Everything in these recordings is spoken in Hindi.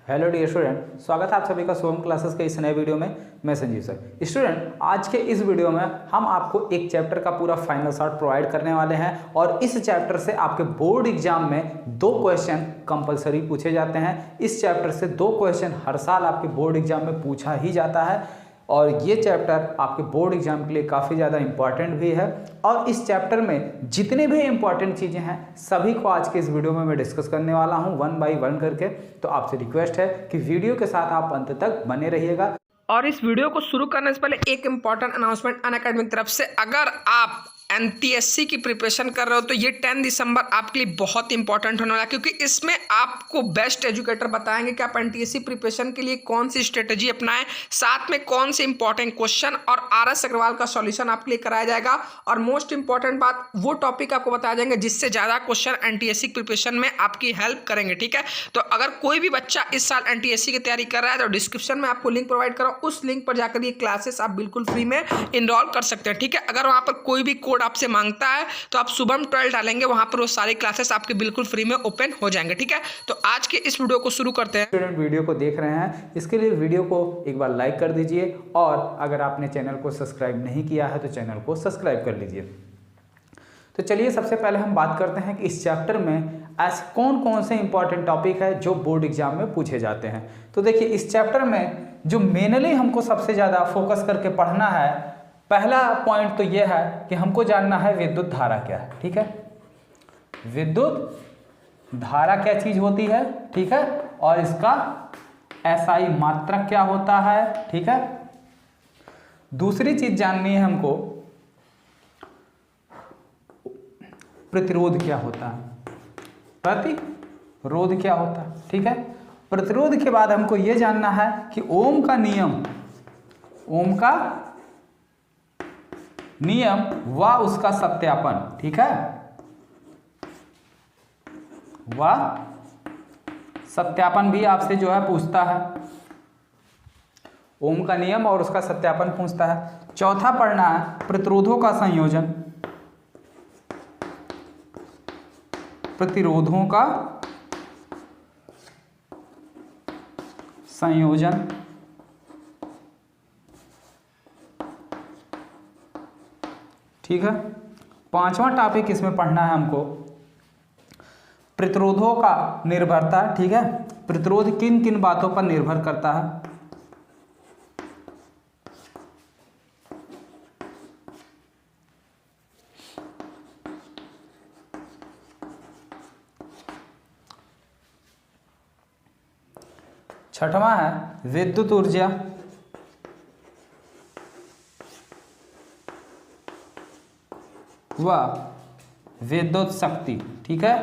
हेलो डियर स्टूडेंट, स्वागत है आप सभी का सोम क्लासेस के इस नए वीडियो में। मैं संजीव सर। स्टूडेंट, आज के इस वीडियो में हम आपको एक चैप्टर का पूरा फाइनल शॉट प्रोवाइड करने वाले हैं और इस चैप्टर से आपके बोर्ड एग्जाम में 2 क्वेश्चन कंपलसरी पूछे जाते हैं। इस चैप्टर से 2 क्वेश्चन हर साल आपके बोर्ड एग्जाम में पूछा ही जाता है और ये चैप्टर आपके बोर्ड एग्जाम के लिए काफ़ी ज़्यादा इंपॉर्टेंट भी है। और इस चैप्टर में जितने भी इंपॉर्टेंट चीज़ें हैं सभी को आज के इस वीडियो में मैं डिस्कस करने वाला हूं 1 बाय 1 करके। तो आपसे रिक्वेस्ट है कि वीडियो के साथ आप अंत तक बने रहिएगा। और इस वीडियो को शुरू करने से पहले एक इंपॉर्टेंट अनाउंसमेंट अनअकैडमी की तरफ से। अगर आप एनटीएससी की प्रिपरेशन कर रहे हो तो ये 10 दिसंबर आपके लिए बहुत इंपॉर्टेंट होने वाला है, क्योंकि इसमें आपको बेस्ट एजुकेटर बताएंगे कि आप एनटीएससी प्रिपरेशन के लिए कौन सी स्ट्रेटेजी अपनाएं, साथ में कौन से इंपॉर्टेंट क्वेश्चन और आरएस अग्रवाल का सॉल्यूशन आपके लिए कराया जाएगा। और मोस्ट इंपॉर्टेंट बात, वो टॉपिक आपको बताया जाएंगे जिससे ज़्यादा क्वेश्चन एनटीएससी प्रिपरेशन में आपकी हेल्प करेंगे। ठीक है, तो अगर कोई भी बच्चा इस साल एनटीएससी की तैयारी कर रहा है तो डिस्क्रिप्शन में आपको लिंक प्रोवाइड करो, उस लिंक पर जाकर ये क्लासेस आप बिल्कुल फ्री में इनरोल कर सकते हैं। ठीक है, अगर वहाँ पर कोई भी कोड आपसे मांगता है तो आप शुभम 12 डालेंगे, वहां पर वो सारी क्लासेस आपके बिल्कुल फ्री में ओपन हो जाएंगे। ठीक है, तो आज के इस वीडियो को शुरू करते हैं। स्टूडेंट, वीडियो को देख रहे हैं इसके लिए वीडियो को एक बार लाइक कर दीजिए और अगर आपने चैनल को सब्सक्राइब नहीं किया है तो चैनल को सब्सक्राइब कर लीजिए। तो चलिए सबसे पहले हम बात करते हैं कि इस चैप्टर में ऐसे कौन कौन से इंपॉर्टेंट टॉपिक है जो बोर्ड एग्जाम में पूछे जाते हैं। तो देखिए, इस चैप्टर में जो मेनली हमको सबसे ज़्यादा फोकस करके पढ़ना है, पहला पॉइंट तो यह है कि हमको जानना है विद्युत धारा क्या है। ठीक है, विद्युत धारा क्या चीज होती है। ठीक है, और इसका एसआई मात्रक क्या होता है। ठीक है, दूसरी चीज जाननी है हमको, प्रतिरोध क्या होता है, प्रतिरोध क्या होता है। ठीक है, प्रतिरोध के बाद हमको यह जानना है कि ओम का नियम, ओम का नियम व उसका सत्यापन। ठीक है, वह सत्यापन भी आपसे जो है पूछता है, ओम का नियम और उसका सत्यापन पूछता है। चौथा पढ़ना है प्रतिरोधों का संयोजन, प्रतिरोधों का संयोजन। ठीक है, पांचवा टॉपिक इसमें पढ़ना है हमको प्रतिरोधों का निर्भरता। ठीक है, प्रतिरोध किन किन बातों पर निर्भर करता है। छठवां है विद्युत ऊर्जा, व विद्युत शक्ति। ठीक है,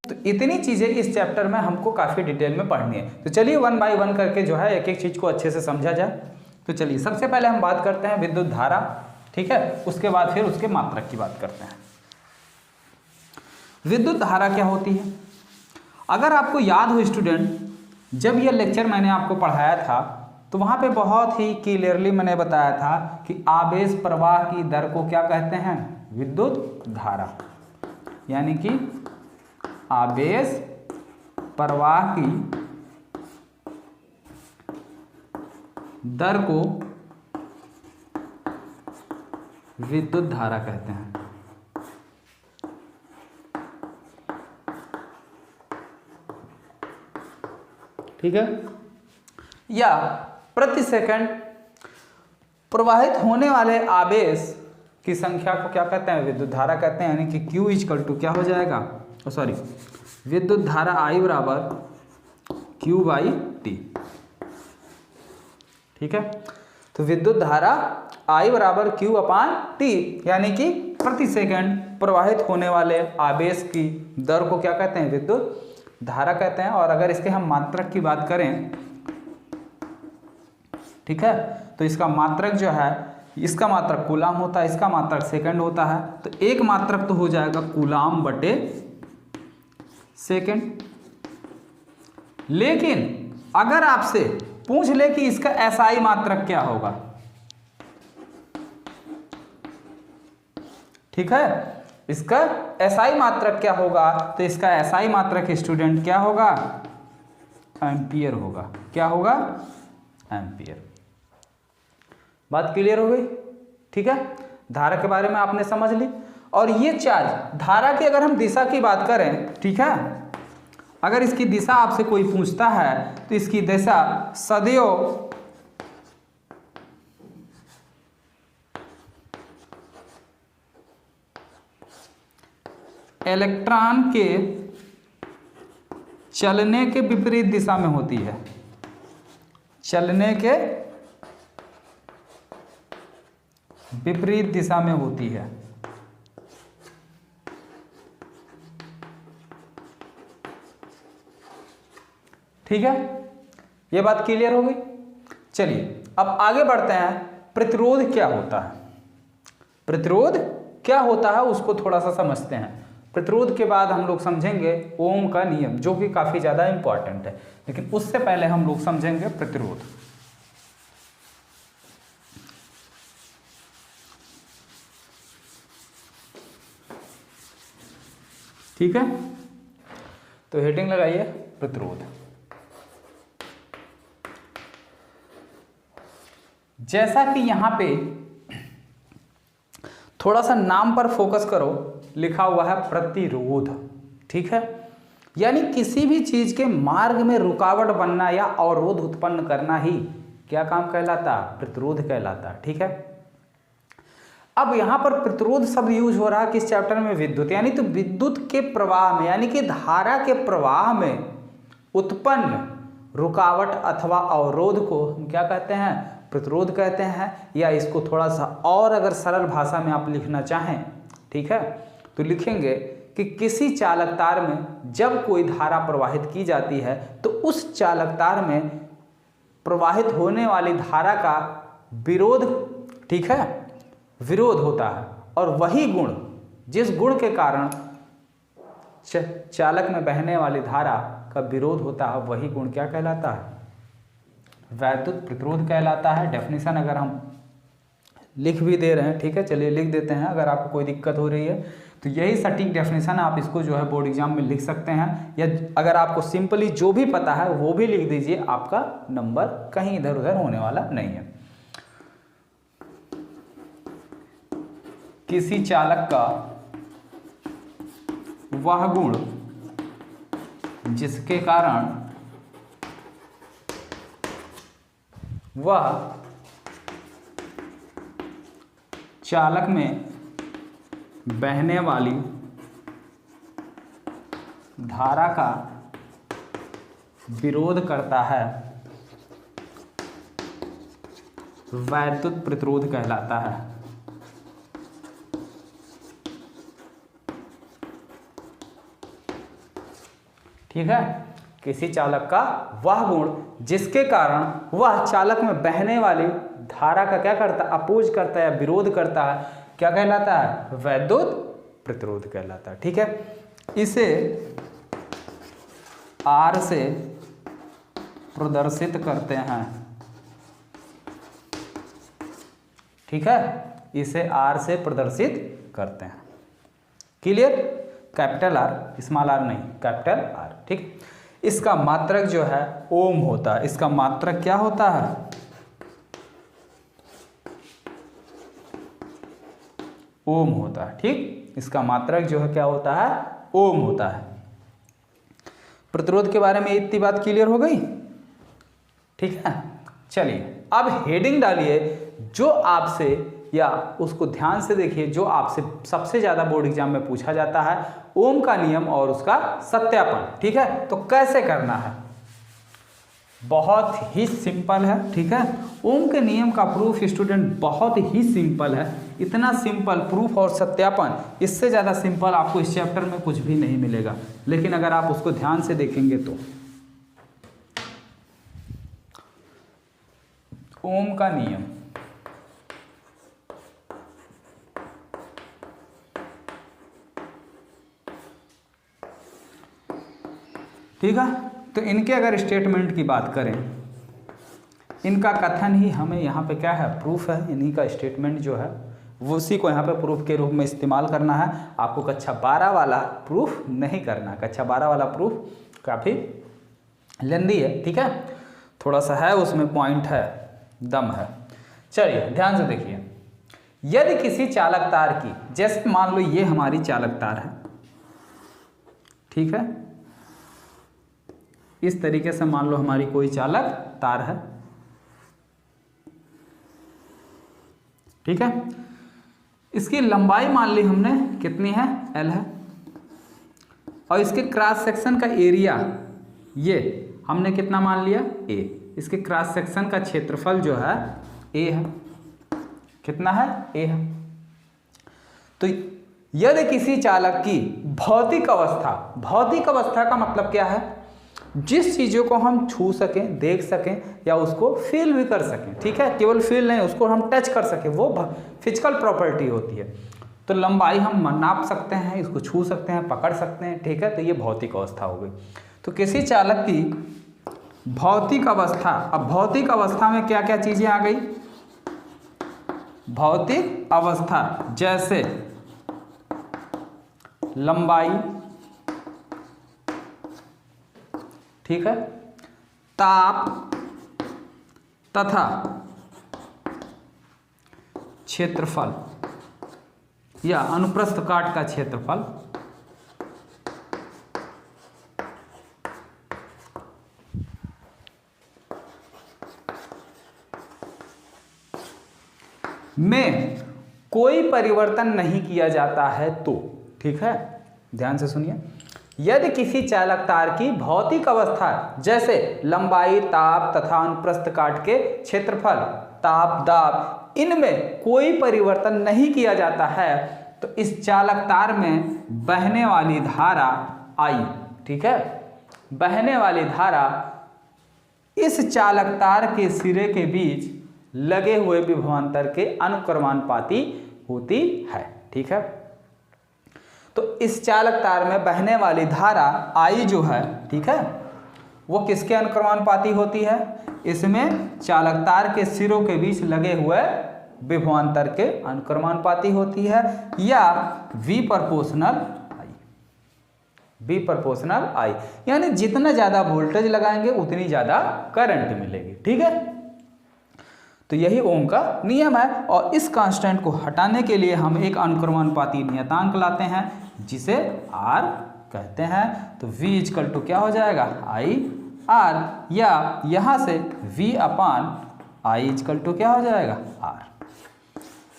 तो इतनी चीजें इस चैप्टर में हमको काफी डिटेल में पढ़नी है। तो चलिए 1 बाय 1 करके जो है एक एक चीज को अच्छे से समझा जाए। तो चलिए सबसे पहले हम बात करते हैं विद्युत धारा। ठीक है, उसके बाद फिर उसके मात्रक की बात करते हैं। विद्युत धारा क्या होती है? अगर आपको याद हो स्टूडेंट, जब यह लेक्चर मैंने आपको पढ़ाया था तो वहाँ पे बहुत ही क्लियरली मैंने बताया था कि आवेश प्रवाह की दर को क्या कहते हैं? विद्युत धारा। यानी कि आवेश प्रवाह की दर को विद्युत धारा कहते हैं। ठीक है, या प्रति सेकंड प्रवाहित होने वाले आवेश की संख्या को क्या कहते हैं? विद्युत धारा कहते हैं। यानी कि Q इक्वल टू क्या हो जाएगा, सॉरी, विद्युत धारा I बराबर Q बाई टी। ठीक है, तो विद्युत धारा I बराबर Q अपान टी, यानी कि प्रति सेकंड प्रवाहित होने वाले आवेश की दर को क्या कहते हैं? विद्युत धारा कहते हैं। और अगर इसके हम मात्रक की बात करें, ठीक है, तो इसका मात्रक जो है, इसका मात्रक कूलाम होता है, इसका मात्रक सेकंड होता है। तो एक मात्रक तो हो जाएगा कूलाम बटे सेकंड। लेकिन अगर आपसे पूछ ले कि इसका एसआई मात्रक क्या होगा, ठीक है, इसका एसआई मात्रक क्या होगा? तो इसका एसआई मात्रक स्टूडेंट क्या होगा? एम्पियर होगा। क्या होगा? एम्पियर। बात क्लियर हो गई? ठीक है, धारा के बारे में आपने समझ ली। और ये चार्ज, धारा की अगर हम दिशा की बात करें, ठीक है, अगर इसकी दिशा आपसे कोई पूछता है तो इसकी दिशा सदैव इलेक्ट्रॉन के चलने के विपरीत दिशा में होती है। चलने के विपरीत दिशा में होती है। ठीक है, ये बात क्लियर हो गई। चलिए अब आगे बढ़ते हैं। प्रतिरोध क्या होता है? प्रतिरोध क्या होता है उसको थोड़ा सा समझते हैं। प्रतिरोध के बाद हम लोग समझेंगे ओम का नियम, जो कि काफी ज्यादा इंपॉर्टेंट है, लेकिन उससे पहले हम लोग समझेंगे प्रतिरोध। ठीक है, तो हेडिंग लगाइए प्रतिरोध। जैसा कि यहां पे थोड़ा सा नाम पर फोकस करो, लिखा हुआ है प्रतिरोध। ठीक है, यानी किसी भी चीज के मार्ग में रुकावट बनना या अवरोध उत्पन्न करना ही क्या काम कहलाता? प्रतिरोध कहलाता। ठीक है, अब यहां पर प्रतिरोध शब्द यूज हो रहा है किस चैप्टर में? विद्युत। यानी तो विद्युत के प्रवाह में, यानी कि धारा के प्रवाह में उत्पन्न रुकावट अथवा अवरोध को हम क्या कहते हैं? प्रतिरोध कहते हैं। या इसको थोड़ा सा और अगर सरल भाषा में आप लिखना चाहें, ठीक है, तो लिखेंगे कि किसी चालक तार में जब कोई धारा प्रवाहित की जाती है तो उस चालक तार में प्रवाहित होने वाली धारा का विरोध, ठीक है, विरोध होता है। और वही गुण, जिस गुण के कारण चालक में बहने वाली धारा का विरोध होता है, वही गुण क्या कहलाता है? वैद्युत प्रतिरोध कहलाता है। डेफिनेशन अगर हम लिख भी दे रहे हैं, ठीक है, चलिए लिख देते हैं, अगर आपको कोई दिक्कत हो रही है तो यही सटीक डेफिनेशन आप इसको जो है बोर्ड एग्जाम में लिख सकते हैं। या अगर आपको सिंपली जो भी पता है वो भी लिख दीजिए, आपका नंबर कहीं इधर उधर होने वाला नहीं है। किसी चालक का वह गुण जिसके कारण वह चालक में बहने वाली धारा का विरोध करता है, वैद्युत प्रतिरोध कहलाता है। ठीक है, किसी चालक का वह गुण जिसके कारण वह चालक में बहने वाली धारा का क्या करता है? अपोज करता है या विरोध करता है, क्या कहलाता है? वैद्युत प्रतिरोध कहलाता है। ठीक है, इसे R से प्रदर्शित करते हैं। ठीक है, इसे R से प्रदर्शित करते हैं। Clear? Capital R, small r नहीं, कैपिटल R। ठीक, इसका मात्रक जो है ओम होता है। इसका मात्रक क्या होता है? ओम होता है। ठीक, इसका मात्रक जो है क्या होता है? ओम होता है। प्रतिरोध के बारे में इतनी बात क्लियर हो गई? ठीक है, चलिए अब हेडिंग डालिए जो आपसे, या उसको ध्यान से देखिए, जो आपसे सबसे ज्यादा बोर्ड एग्जाम में पूछा जाता है, ओम का नियम और उसका सत्यापन। ठीक है, तो कैसे करना है? बहुत ही सिंपल है। ठीक है, ओम के नियम का प्रूफ स्टूडेंट बहुत ही सिंपल है। इतना सिंपल प्रूफ और सत्यापन, इससे ज़्यादा सिंपल आपको इस चैप्टर में कुछ भी नहीं मिलेगा। लेकिन अगर आप उसको ध्यान से देखेंगे तो ओम का नियम, ठीक है, तो इनके अगर स्टेटमेंट की बात करें, इनका कथन ही हमें यहाँ पे क्या है? प्रूफ है। इन्हीं का स्टेटमेंट जो है उसी को यहाँ पे प्रूफ के रूप में इस्तेमाल करना है। आपको कक्षा 12 वाला प्रूफ नहीं करना। कक्षा 12 वाला प्रूफ काफ़ी लेंदी है, ठीक है, थोड़ा सा है उसमें पॉइंट है, दम है। चलिए ध्यान से देखिए, यदि किसी चालक तार की, जैसे मान लो ये हमारी चालक तार है, ठीक है, इस तरीके से मान लो हमारी कोई चालक तार है, ठीक है, इसकी लंबाई मान ली हमने कितनी है, L है, और इसके क्रॉस सेक्शन का एरिया ये हमने कितना मान लिया, A। इसके क्रॉस सेक्शन का क्षेत्रफल जो है A है, कितना है, A है। तो यदि किसी चालक की भौतिक अवस्था, भौतिक अवस्था का मतलब क्या है, जिस चीज़ों को हम छू सकें, देख सकें या उसको फील भी कर सकें, ठीक है, केवल फील नहीं, उसको हम टच कर सकें, वो फिजिकल प्रॉपर्टी होती है। तो लंबाई हम नाप सकते हैं, इसको छू सकते हैं, पकड़ सकते हैं, ठीक है, तो ये भौतिक अवस्था हो गई। तो किसी चालक की भौतिक अवस्था, अब भौतिक अवस्था में क्या क्या चीज़ें आ गई, भौतिक अवस्था जैसे लंबाई, ठीक है, ताप तथा क्षेत्रफल या अनुप्रस्थ काट का क्षेत्रफल, में कोई परिवर्तन नहीं किया जाता है तो, ठीक है, ध्यान से सुनिए, यदि किसी चालक तार की भौतिक अवस्था जैसे लंबाई, ताप तथा अनुप्रस्थ काट के क्षेत्रफल, ताप, दाब, इनमें कोई परिवर्तन नहीं किया जाता है तो इस चालक तार में बहने वाली धारा I, ठीक है, बहने वाली धारा इस चालक तार के सिरे के बीच लगे हुए विभवांतर के अनुक्रमानुपाती होती है, ठीक है। तो इस चालक तार में बहने वाली धारा I जो है, ठीक है, वो किसके अनुक्रमानुपाती होती है, इसमें चालक तार के सिरों के बीच लगे हुए विभवांतर के अनुक्रमानुपाती होती है, या V proportional I, V proportional I, यानी जितना ज़्यादा वोल्टेज लगाएंगे उतनी ज़्यादा करंट मिलेगी, ठीक है। तो यही ओम का नियम है, और इस कांस्टेंट को हटाने के लिए हम एक अनुक्रमानुपाती नियतांक लाते हैं जिसे R कहते हैं। तो V इक्वल टू क्या हो जाएगा, I R, या यहाँ से V upon I equal to क्या हो जाएगा, R।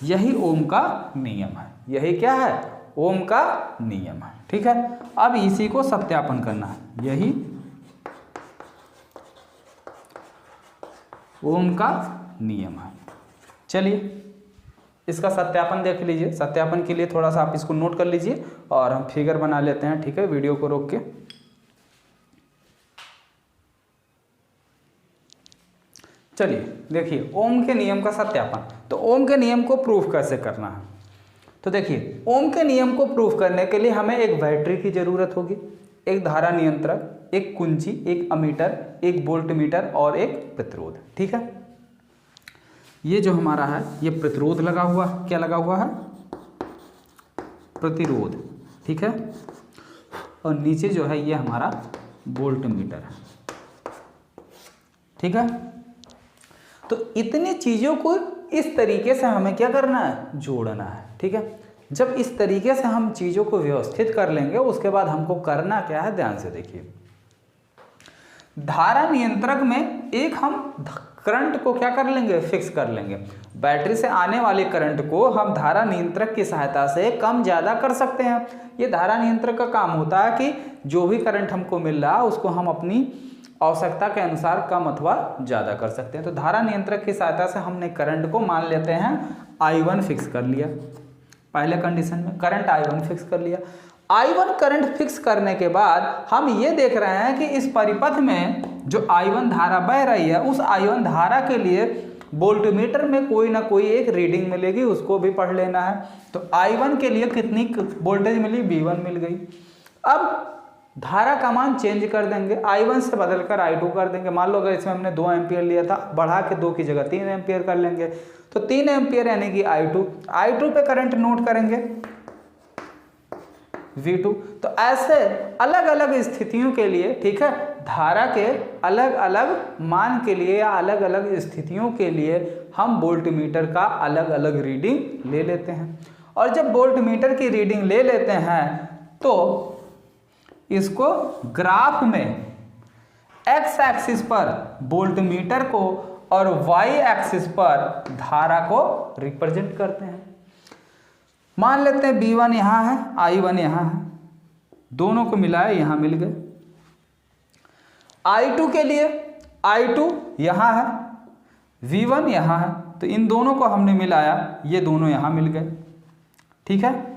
यही ओम का नियम है, यही क्या है, ओम का नियम है, ठीक है। अब इसी को सत्यापन करना है, यही ओम का नियम है। चलिए इसका सत्यापन देख लीजिए। सत्यापन के लिए थोड़ा सा आप इसको नोट कर लीजिए और हम फिगर बना लेते हैं, ठीक है, वीडियो को रोक के। चलिए देखिए ओम के नियम का सत्यापन। तो ओम के नियम को प्रूफ कैसे करना है, तो देखिए ओम के नियम को प्रूफ करने के लिए हमें एक बैटरी की जरूरत होगी, एक धारा नियंत्रक, एक कुंजी, एक अमीटर, एक वोल्टमीटर और एक प्रतिरोध, ठीक है। ये जो हमारा है ये प्रतिरोध लगा हुआ, क्या लगा हुआ है, प्रतिरोध, ठीक है, और नीचे जो है ये हमारा वोल्टमीटर है, ठीक है। तो इतनी चीज़ों को इस तरीके से हमें क्या करना है, जोड़ना है, ठीक है। जब इस तरीके से हम चीज़ों को व्यवस्थित कर लेंगे उसके बाद हमको करना क्या है, ध्यान से देखिए। धारा नियंत्रक में एक हम करंट को क्या कर लेंगे, फिक्स कर लेंगे। बैटरी से आने वाले करंट को हम धारा नियंत्रक की सहायता से कम ज़्यादा कर सकते हैं। ये धारा नियंत्रक का काम होता है कि जो भी करंट हमको मिल रहा है उसको हम अपनी आवश्यकता के अनुसार कम अथवा ज़्यादा कर सकते हैं। तो धारा नियंत्रक की सहायता से हमने करंट को मान लेते हैं I1 फिक्स कर लिया, पहले कंडीशन में करंट I1 फिक्स कर लिया। I1 करंट फिक्स करने के बाद हम ये देख रहे हैं कि इस परिपथ में जो I1 धारा बह रही है उस I1 धारा के लिए वोल्टमीटर में कोई ना कोई एक रीडिंग मिलेगी, उसको भी पढ़ लेना है। तो I1 के लिए कितनी वोल्टेज मिली, V1 मिल गई। अब धारा का मान चेंज कर देंगे, I1 से बदलकर I2 कर देंगे। मान लो अगर इसमें हमने 2 एम्पियर लिया था, बढ़ा के 2 की जगह 3 एम्पियर कर लेंगे, तो 3 एम्पियर यानी कि I2 पे करंट नोट करेंगे V2। तो ऐसे अलग अलग स्थितियों के लिए, ठीक है, धारा के अलग अलग मान के लिए या अलग अलग स्थितियों के लिए हम वोल्टमीटर का अलग अलग रीडिंग ले लेते हैं। और जब वोल्टमीटर की रीडिंग ले लेते हैं तो इसको ग्राफ में एक्स एक्सिस पर वोल्टमीटर को और वाई एक्सिस पर धारा को रिप्रेजेंट करते हैं। मान लेते हैं V1 यहाँ है, I1 यहाँ है, दोनों को मिलाए यहाँ मिल गए। I2 के लिए I2 यहाँ है, V1 यहाँ है, तो इन दोनों को हमने मिलाया, ये दोनों यहाँ मिल गए, ठीक है।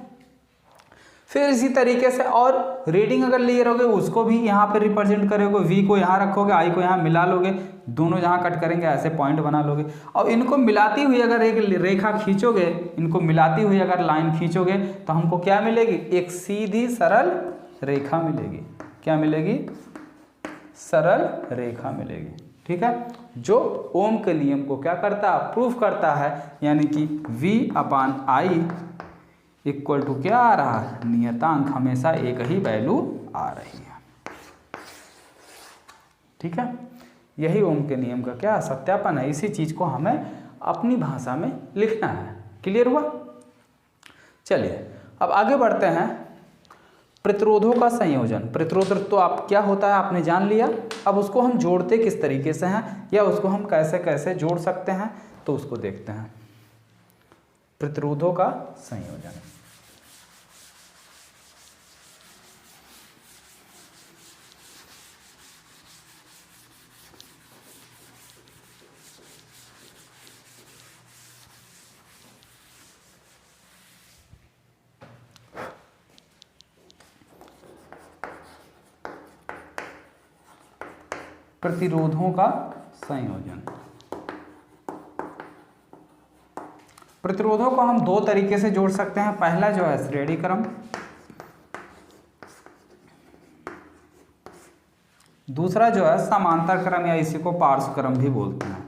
फिर इसी तरीके से और रीडिंग अगर लिए रहोगे उसको भी यहाँ पे रिप्रेजेंट करोगे, V को यहाँ रखोगे, I को यहाँ मिला लोगे, दोनों जहाँ कट करेंगे ऐसे पॉइंट बना लोगे। और इनको मिलाती हुई अगर एक रेखा खींचोगे, इनको मिलाती हुई अगर लाइन खींचोगे तो हमको क्या मिलेगी? एक सीधी सरल रेखा मिलेगी। क्या मिलेगी? सरल रेखा मिलेगी, ठीक है, जो ओम के नियम को क्या करता है? प्रूफ करता है, यानी कि V/I इक्वल टू क्या आ रहा है? नियतांक हमेशा एक ही वैल्यू आ रही है, ठीक है। यही ओम के नियम का क्या सत्यापन है। इसी चीज को हमें अपनी भाषा में लिखना है। क्लियर हुआ? चलिए अब आगे बढ़ते हैं। प्रतिरोधों का संयोजन। प्रतिरोध तो आप क्या होता है आपने जान लिया। अब उसको हम जोड़ते किस तरीके से हैं या उसको हम कैसे कैसे जोड़ सकते हैं तो उसको देखते हैं। प्रतिरोधों का संयोजन। प्रतिरोधों का संयोजन। प्रतिरोधों को हम दो तरीके से जोड़ सकते हैं। पहला जो है श्रेणी क्रम, दूसरा जो है समांतर क्रम या इसी को पार्श्व क्रम भी बोलते हैं।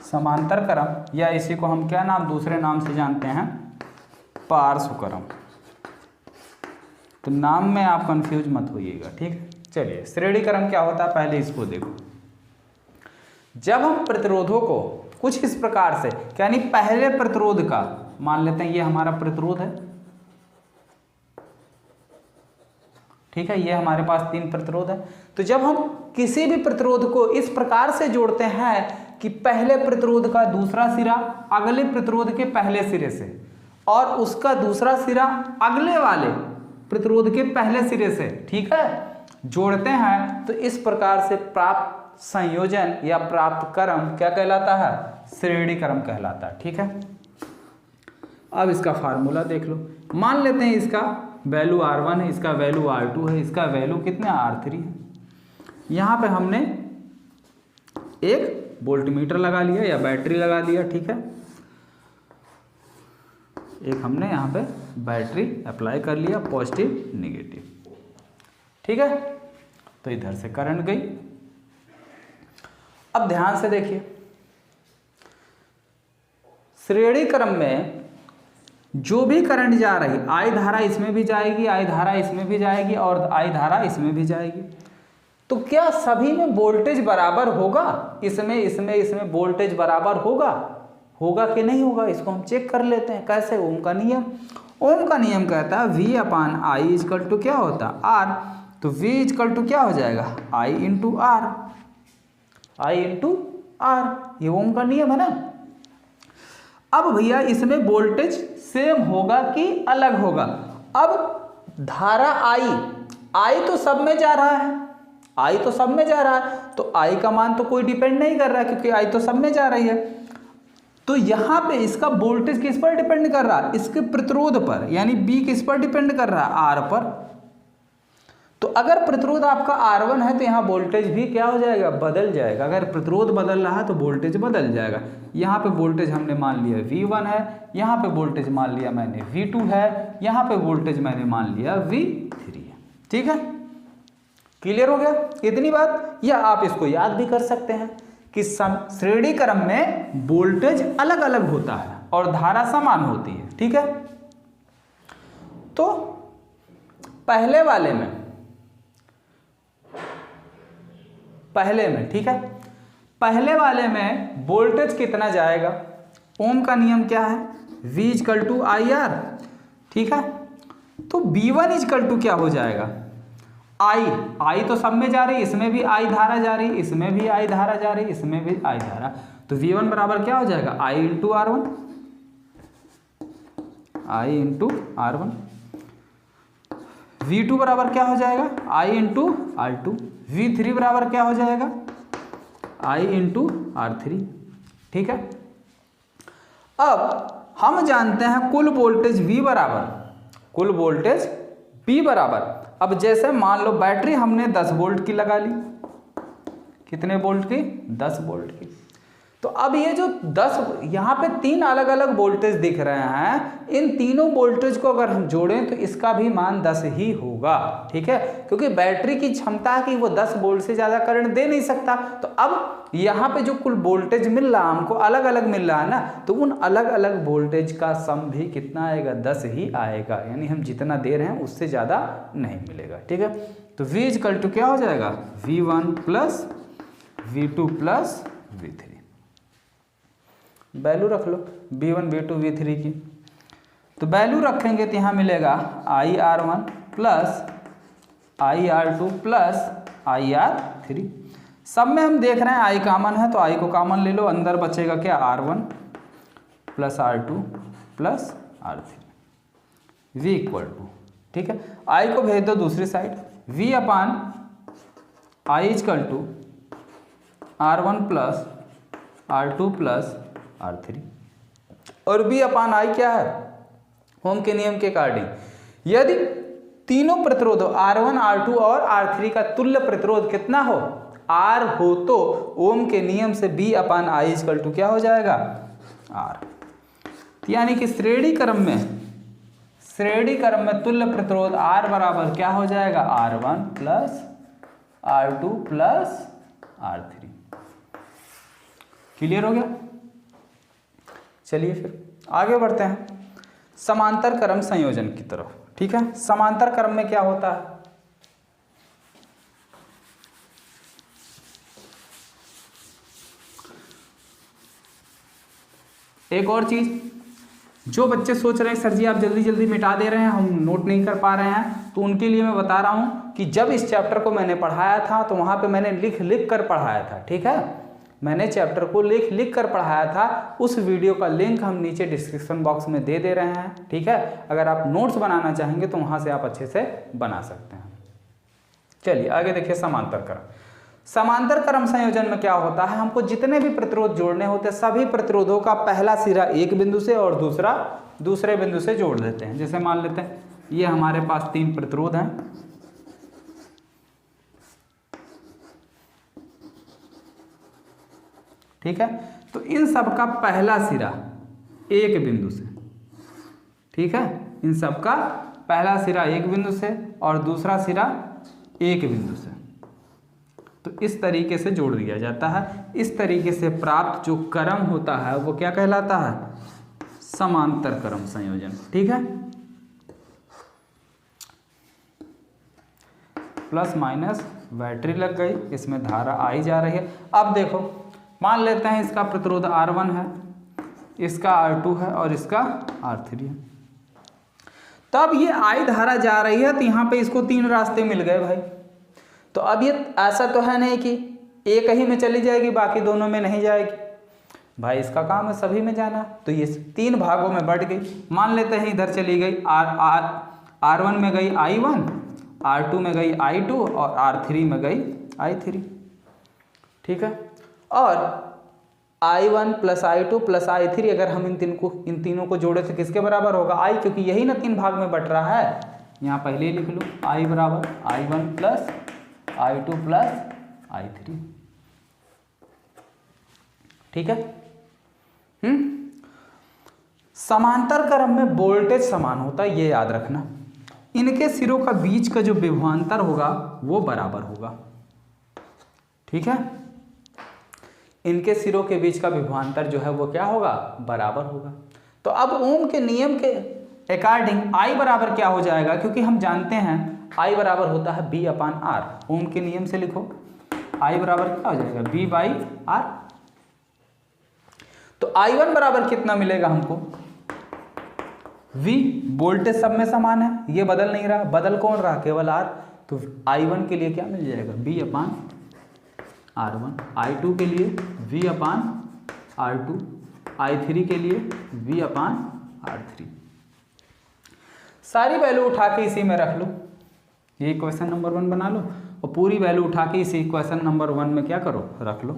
समांतर क्रम या इसी को हम क्या नाम दूसरे नाम से जानते हैं? पार्श्व क्रम। तो नाम में आप कंफ्यूज मत होइएगा, ठीक है। चलिए श्रेणी क्रम क्या होता है पहले इसको देखो। जब हम प्रतिरोधों को कुछ इस प्रकार से, यानी पहले प्रतिरोध का मान लेते हैं ये हमारा प्रतिरोध है, ठीक है, ये हमारे पास 3 प्रतिरोध है। तो जब हम किसी भी प्रतिरोध को इस प्रकार से जोड़ते हैं कि पहले प्रतिरोध का दूसरा सिरा अगले प्रतिरोध के पहले सिरे से और उसका दूसरा सिरा अगले वाले प्रतिरोध के पहले सिरे से, ठीक है, जोड़ते हैं, तो इस प्रकार से प्राप्त संयोजन या प्राप्त क्रम क्या कहलाता है? श्रेणी क्रम कहलाता है, ठीक है। अब इसका फार्मूला देख लो। मान लेते हैं इसका वैल्यू R1 है, इसका वैल्यू R2 है, इसका वैल्यू कितना R3 है। यहाँ पे हमने एक वोल्टमीटर लगा लिया या बैटरी लगा दिया, ठीक है। एक हमने यहाँ पे बैटरी अप्लाई कर लिया, पॉजिटिव नेगेटिव, ठीक है। तो इधर से करंट गई। अब ध्यान से देखिए, श्रेणी क्रम में जो भी करंट जा रही, I धारा इसमें भी जाएगी, I धारा इसमें भी जाएगी और I धारा इसमें भी जाएगी। तो क्या सभी में वोल्टेज बराबर होगा? इसमें वोल्टेज बराबर होगा कि नहीं होगा? इसको हम चेक कर लेते हैं। कैसे? ओम का नियम। ओम का नियम कहता है V/I इक्वल टू क्या होता है? R। तो V इक्वल टू क्या हो जाएगा? I into R। I into R, ये ओम का नियम है ना। अब भैया इसमें वोल्टेज सेम होगा कि अलग होगा? अब धारा I तो सब में जा रहा है, I तो सब में जा रहा है, तो I का मान तो कोई डिपेंड नहीं कर रहा है क्योंकि I तो सब में जा रही है। तो यहाँ पे इसका वोल्टेज किस पर डिपेंड कर रहा है? इसके प्रतिरोध पर, यानी B किस पर डिपेंड कर रहा है? R पर। तो अगर प्रतिरोध आपका R1 है तो यहाँ वोल्टेज भी क्या हो जाएगा, बदल जाएगा। अगर प्रतिरोध बदल रहा है तो वोल्टेज बदल जाएगा। यहाँ पे वोल्टेज हमने मान लिया V1 है, यहाँ पे वोल्टेज मान लिया मैंने V2 है, यहाँ पे वोल्टेज मैंने मान लिया V3 है। ठीक है, क्लियर हो गया इतनी बात। या आप इसको याद भी कर सकते हैं कि श्रेणी क्रम में वोल्टेज अलग अलग होता है और धारा समान होती है। ठीक है, तो पहले में ठीक है, पहले वाले में वोल्टेज कितना जाएगा, ओम का नियम क्या है, V = IR। ठीक है, तो V1 = क्या हो जाएगा, I तो सब में जा रही, इसमें भी I धारा जा रही, इसमें भी I धारा जा रही, इसमें भी I धारा, तो V1 बराबर क्या हो जाएगा, I × R1। V2 बराबर क्या हो जाएगा, I × R2। V3 बराबर क्या हो जाएगा, I × R3। ठीक है, अब हम जानते हैं कुल वोल्टेज V बराबर, अब जैसे मान लो बैटरी हमने 10 वोल्ट की लगा ली, कितने वोल्ट की, 10 वोल्ट की। तो अब ये जो 10, यहाँ पे 3 अलग अलग वोल्टेज दिख रहे हैं, इन तीनों वोल्टेज को अगर हम जोड़ें तो इसका भी मान 10 ही होगा। ठीक है, क्योंकि बैटरी की क्षमता है कि वो 10 वोल्ट से ज़्यादा करंट दे नहीं सकता। तो अब यहाँ पे जो कुल वोल्टेज मिल रहा है हमको अलग अलग मिल रहा है ना, तो उन अलग अलग वोल्टेज का सम भी कितना आएगा, 10 ही आएगा। यानी हम जितना दे रहे हैं उससे ज़्यादा नहीं मिलेगा। ठीक है, तो V = क्या हो जाएगा, V1 + V2 + V3। वैल्यू रख लो V1 V2 V3 की, तो वैल्यू रखेंगे तो यहाँ मिलेगा IR1 + IR2 + IR3। सब में हम देख रहे हैं I कॉमन है तो I को कॉमन ले लो, अंदर बचेगा क्या, R1 + R2 + R3 V = ठीक है, I को भेज दो दूसरी side, V/I = R1 + R2 + R3 और V/I क्या है, ओम के नियम के अकॉर्डिंग यदि तीनों प्रतिरोध R1 R2 और R3 का तुल्य प्रतिरोध कितना हो, R हो, तो ओम के नियम से V/I = क्या हो जाएगा, R। यानी कि श्रेणी क्रम में तुल्य प्रतिरोध R बराबर क्या हो जाएगा, R1 + R2 + R3। क्लियर हो गया। चलिए फिर आगे बढ़ते हैं समांतर क्रम संयोजन की तरफ। ठीक है, समांतर क्रम में क्या होता है, एक और चीज, जो बच्चे सोच रहे हैं सर जी आप जल्दी जल्दी मिटा दे रहे हैं, हम नोट नहीं कर पा रहे हैं, तो उनके लिए मैं बता रहा हूं कि जब इस चैप्टर को मैंने पढ़ाया था तो वहां पे मैंने लिख कर पढ़ाया था। ठीक है, मैंने चैप्टर को लिख कर पढ़ाया था, उस वीडियो का लिंक हम नीचे डिस्क्रिप्शन बॉक्स में दे रहे हैं। ठीक है, अगर आप नोट्स बनाना चाहेंगे तो वहां से आप अच्छे से बना सकते हैं। चलिए आगे देखिए, समांतर क्रम संयोजन में क्या होता है, हमको जितने भी प्रतिरोध जोड़ने होते हैं सभी प्रतिरोधों का पहला सिरा एक बिंदु से और दूसरा दूसरे बिंदु से जोड़ देते हैं। जैसे मान लेते हैं ये हमारे पास 3 प्रतिरोध हैं, ठीक है, तो इन सब का पहला सिरा एक बिंदु से, ठीक है, इन सब का पहला सिरा एक बिंदु से और दूसरा सिरा एक बिंदु से, तो इस तरीके से जोड़ दिया जाता है। इस तरीके से प्राप्त जो क्रम होता है वो क्या कहलाता है, समांतर क्रम संयोजन। ठीक है, प्लस माइनस बैटरी लग गई, इसमें धारा आई जा रही है। अब देखो मान लेते हैं इसका प्रतिरोध R1 है, इसका R2 है और इसका R3 है। तब ये I धारा जा रही है तो यहाँ पे इसको 3 रास्ते मिल गए भाई। तो अब ये ऐसा तो है नहीं कि एक ही में चली जाएगी बाकी दोनों में नहीं जाएगी भाई, इसका काम है सभी में जाना। तो ये 3 भागों में बढ़ गई। मान लेते हैं इधर चली गई R1 में गई I1, R2 में गई I2 और R3 में गई I3। ठीक है, और I1 + I2 + I3 अगर हम इन तीनों को जोड़े तो किसके बराबर होगा, I, क्योंकि यही ना 3 भाग में बट रहा है, यहाँ पहले ही लिख लो, I बराबर I1 plus I2 plus I3, ठीक है। समांतर क्रम में वोल्टेज समान होता है, ये याद रखना। इनके सिरों का बीच का जो विभवांतर होगा वो बराबर होगा, ठीक है। इनके सिरों के बीच का विभवांतर जो है वो क्या होगा, बराबर होगा। तो अब ओम के नियम के अकॉर्डिंग I बराबर क्या हो जाएगा, क्योंकि हम जानते हैं I बराबर होता है B अपान R। ओम के नियम से लिखो I बराबर क्या हो जाएगा, B बाई R। तो I1 बराबर कितना मिलेगा हमको, V, वोल्टेज सब में समान है, ये बदल नहीं रहा, बदल कौन रहा, केवल R। तो I1 के लिए क्या मिल जाएगा, B अपान R1, I2 के लिए V अपान R2, I3 के लिए V अपान R3। सारी वैल्यू उठा के इसी में रख लो, ये इक्वेशन नंबर 1 बना लो, और पूरी वैल्यू उठा के इसी इक्वेशन नंबर 1 में क्या करो, रख लो।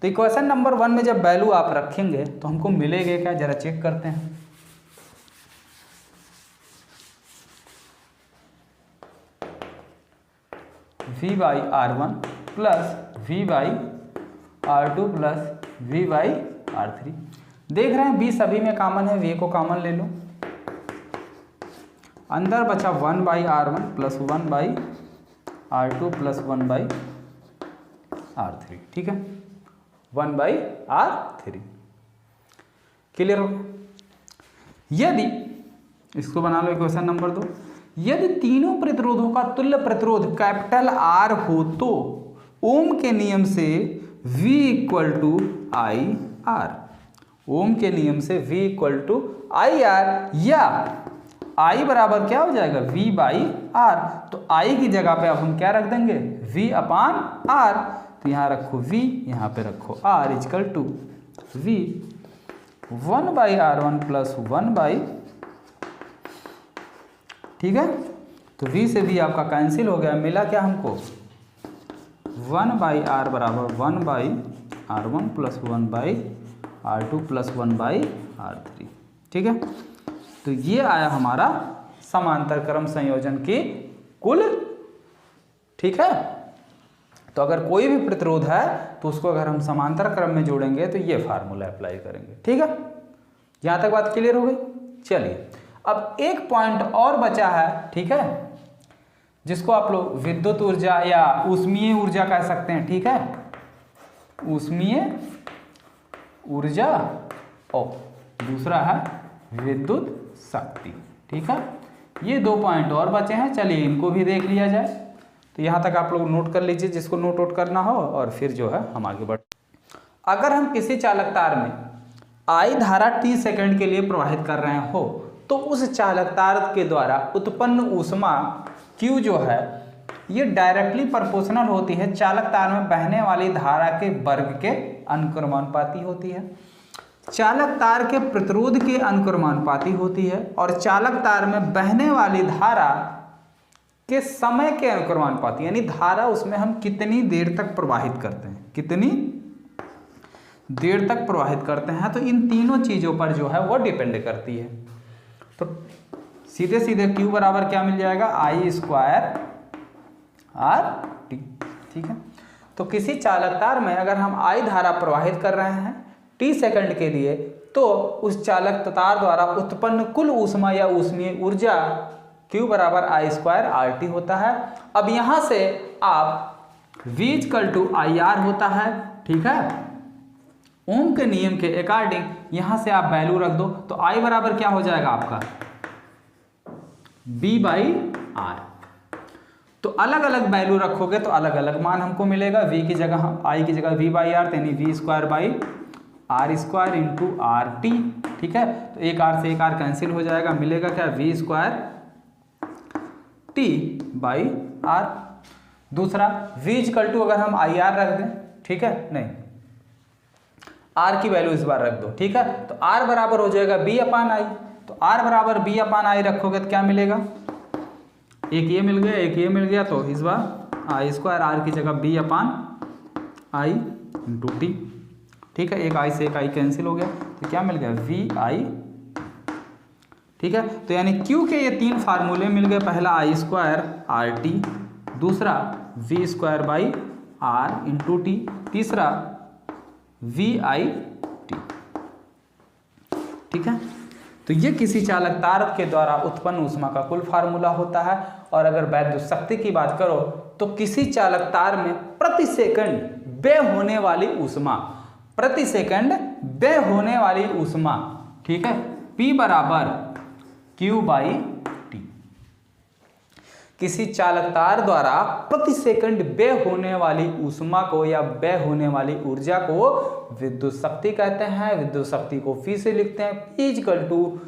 तो इक्वेशन नंबर 1 में जब वैल्यू आप रखेंगे तो हमको मिलेगा क्या, जरा चेक करते हैं। V by R1 plus V by R2 plus V by R3। देख रहे हैं V सभी में कॉमन है, V को कॉमन ले लो, अंदर बचा 1 by R1 plus 1 by R2 plus 1 by R3, ठीक है, 1 बाई R3। क्लियर हो गया। यदि इसको बना लो इक्वेशन नंबर 2, यदि तीनों प्रतिरोधों का तुल्य प्रतिरोध कैपिटल R हो तो ओम के नियम से V equal to I R, Ohm के नियम से V equal to I R, या I बराबर क्या हो जाएगा, V बाई R। तो I की जगह पे अब हम क्या रख देंगे, V अपान R। तो यहाँ रखो V, यहाँ पे रखो R equal to V 1 by R1 plus 1 by, ठीक है। तो V से V आपका कैंसिल हो गया, मिला क्या हमको 1 बाई R बराबर 1 by R1 plus 1 by R2 plus 1 by R3, ठीक है। तो ये आया हमारा समांतर क्रम संयोजन की कुल, ठीक है। तो अगर कोई भी प्रतिरोध है तो उसको अगर हम समांतर क्रम में जोड़ेंगे तो ये फार्मूला अप्लाई करेंगे, ठीक है। यहां तक बात क्लियर हो गई। चलिए अब एक पॉइंट और बचा है, ठीक है, जिसको आप लोग विद्युत ऊर्जा या ऊष्मीय ऊर्जा कह सकते हैं, ठीक है, ऊष्मीय ऊर्जा और दूसरा है विद्युत शक्ति, ठीक है। ये 2 पॉइंट और बचे हैं, चलिए इनको भी देख लिया जाए। तो यहाँ तक आप लोग नोट कर लीजिए जिसको नोट आउट करना हो, और फिर जो है हम आगे बढ़। अगर हम किसी चालक तार में I धारा t सेकंड के लिए प्रवाहित कर रहे हो तो उस चालक तार के द्वारा उत्पन्न ऊष्मा Q जो है ये डायरेक्टली प्रोपोर्शनल होती है चालक तार में बहने वाली धारा के वर्ग के अनुक्रमानुपाती होती है, चालक तार के प्रतिरोध के अनुक्रमानुपाती होती है, और चालक तार में बहने वाली धारा के समय के अनुक्रमानुपाती, यानी धारा उसमें हम कितनी देर तक प्रवाहित करते हैं, कितनी देर तक प्रवाहित करते हैं। तो इन तीनों चीज़ों पर जो है वो डिपेंड करती है। तो सीधे सीधे Q बराबर क्या मिल जाएगा, I स्क्वायर RT, ठीक है। तो किसी चालक तार में अगर हम I धारा प्रवाहित कर रहे हैं t सेकंड के लिए तो उस चालक तार द्वारा उत्पन्न कुल ऊष्मा या ऊष्मीय ऊर्जा Q बराबर I स्क्वायर RT होता है। अब यहाँ से आप V इक्वल टू IR होता है, ठीक है। ओम के नियम के अकॉर्डिंग यहाँ से आप वैल्यू रख दो, तो I बराबर क्या हो जाएगा आपका B बाई R। तो अलग अलग वैल्यू रखोगे तो अलग अलग मान हमको मिलेगा। V की जगह हम I की जगह V बाई R, यानी V square by R square into RT, ठीक है। तो एक R से एक R कैंसिल हो जाएगा, मिलेगा क्या V square T by R। दूसरा V इक्वल टू अगर हम IR रख दें, ठीक है, नहीं R की वैल्यू इस बार रख दो, ठीक है। तो R बराबर हो जाएगा B अपान I। तो R बराबर B अपान I रखोगे तो क्या मिलेगा, एक ये मिल गया, एक ये मिल गया, तो इस बार I स्क्वायर R की जगह B upon I into T, ठीक है। एक I से एक I कैंसिल हो गया, तो क्या मिल गया V I ठीक है। तो यानी Q के ये 3 फार्मूले मिल गए, पहला I स्क्वायर RT, दूसरा V square by R into T, तीसरा VIT। ठीक है। तो ये किसी चालक तार के द्वारा उत्पन्न ऊष्मा का कुल फार्मूला होता है। और अगर वैद्युत शक्ति की बात करो तो किसी चालक तार में प्रति सेकंड व्यय होने वाली ऊष्मा, प्रति सेकंड व्यय होने वाली ऊष्मा, ठीक है, P बराबर Q बाई टी। किसी चालक तार द्वारा प्रति सेकंड व्यय होने वाली ऊष्मा को या व्यय होने वाली ऊर्जा को विद्युत शक्ति कहते हैं। विद्युत शक्ति को फिर से लिखते हैं P equal to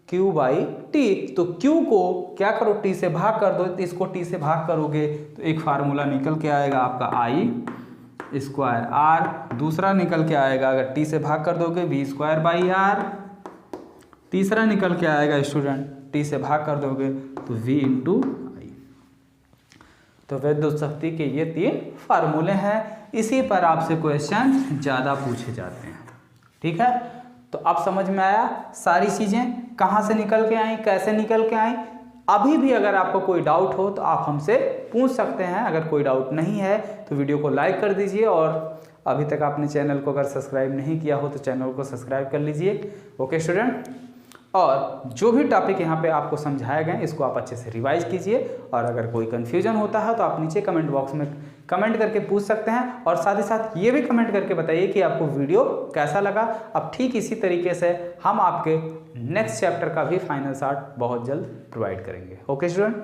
Q by T. तो Q को क्या करो, T से भाग कर दो, तो इसको T से भाग करोगे तो एक फार्मूला निकल के आएगा आपका I स्क्वायर R, दूसरा निकल के आएगा अगर T से भाग कर दोगे V स्क्वायर बाई R, तीसरा निकल के आएगा स्टूडेंट T से भाग कर दोगे तो V इंटू I। तो विद्युत शक्ति के ये 3 फार्मूले हैं। इसी पर आपसे क्वेश्चन ज़्यादा पूछे जाते हैं। ठीक है। तो अब समझ में आया सारी चीज़ें कहाँ से निकल के आई, कैसे निकल के आई। अभी भी अगर आपको कोई डाउट हो तो आप हमसे पूछ सकते हैं। अगर कोई डाउट नहीं है तो वीडियो को लाइक कर दीजिए, और अभी तक आपने चैनल को अगर सब्सक्राइब नहीं किया हो तो चैनल को सब्सक्राइब कर लीजिए। Okay student. और जो भी टॉपिक यहाँ पे आपको समझाए गए इसको आप अच्छे से रिवाइज कीजिए, और अगर कोई कन्फ्यूजन होता है तो आप नीचे कमेंट बॉक्स में कमेंट करके पूछ सकते हैं। और साथ ही साथ ये भी कमेंट करके बताइए कि आपको वीडियो कैसा लगा। अब ठीक इसी तरीके से हम आपके नेक्स्ट चैप्टर का भी फाइनल शॉट बहुत जल्द प्रोवाइड करेंगे। Okay student.